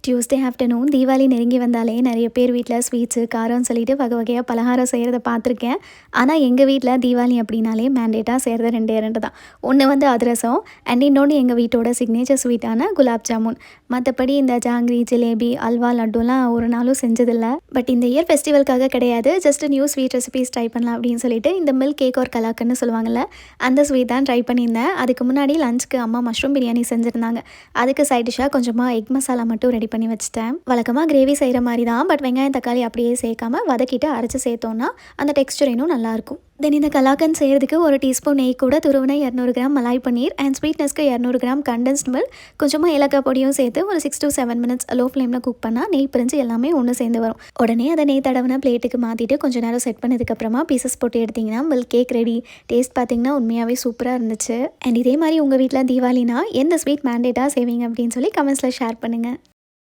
Tuesday afternoon Deepavali நெருங்கி வந்தாலே நிறைய பேர் வீட்டில் ஸ்வீட்ஸு காரம்னு சொல்லிட்டு வகை வகையாக பலகாரம் செய்கிறத பார்த்துருக்கேன். ஆனால் எங்கள் வீட்டில் தீபாவளி அப்படின்னாலே மேண்டேட்டாக செய்கிறது ரெண்டே ரெண்டு தான். ஒன்று வந்து அதிரசம் அண்ட் இன்னொன்று எங்கள் வீட்டோட சிக்னேச்சர் ஸ்வீட்டான குலாப் ஜாமுன். மற்றபடி இந்த ஜாங்கிரி, ஜிலேபி, அல்வா, லட்டுலாம் ஒரு நாளும் செஞ்சதில்லை. பட் இந்த இயர் ஃபெஸ்டிவலுக்காக கிடையாது, just new sweet recipes try பண்ணலாம் அப்படின்னு சொல்லிட்டு இந்த மில்க் கேக் ஒரு கலாக்கன்னு சொல்லுவாங்கள்ல, அந்த ஸ்வீட் தான் ட்ரை பண்ணியிருந்தேன். அதுக்கு முன்னாடி லஞ்சுக்கு அம்மா மஷ்ரூம் பிரியாணி செஞ்சுருந்தாங்க. அதுக்கு சைட் டிஷ்ஷாக கொஞ்சமாக எக் மசாலா மட்டும் ரெடி பண்ணி வச்சுட்டேன். வழக்கமாக கிரேவி செய்கிற மாதிரி தான், பட் வெங்காயம் தக்காளி அப்படியே சேர்க்காம வதக்கிட்டு அரைச்சி சேர்த்தோன்னா அந்த டெக்ஸ்டர் இன்னும் நல்லாயிருக்கும். தென் இந்த கலாக்கன் செய்கிறதுக்கு ஒரு டீஸ்பூன் நெய் கூட துருவின 200 கிராம் மலாய் பன்னீர் அண்ட் ஸ்வீட்னஸ்க்கு 200 கிராம் கண்டென்ஸ்ட் மில்க், கொஞ்சமாக ஏலக்காய் பொடியும் சேர்த்து ஒரு 6 to 7 மினிட்ஸ் லோ ஃப்ளேமில் குக் பண்ணால் நெய் பிரிஞ்சு எல்லாமே ஒன்று சேர்ந்து வரும். உடனே அதை நெய் தடவின பிளேட்டுக்கு மாற்றிட்டு கொஞ்சம் நேரம் செட் பண்ணதுக்கப்புறமா பீசஸ் போட்டு எடுத்திங்கன்னா மில்க் கேக் ரெடி. டேஸ்ட் பார்த்திங்கன்னா உண்மையாகவே சூப்பராக இருந்துச்சு. அண்ட் இதே மாதிரி உங்கள் வீட்டில் தீபாவளினா எந்த ஸ்வீட் மேண்டேட்டாக செய்வீங்க அப்படின்னு சொல்லி கமெண்ட்ஸில் ஷேர் பண்ணுங்கள்.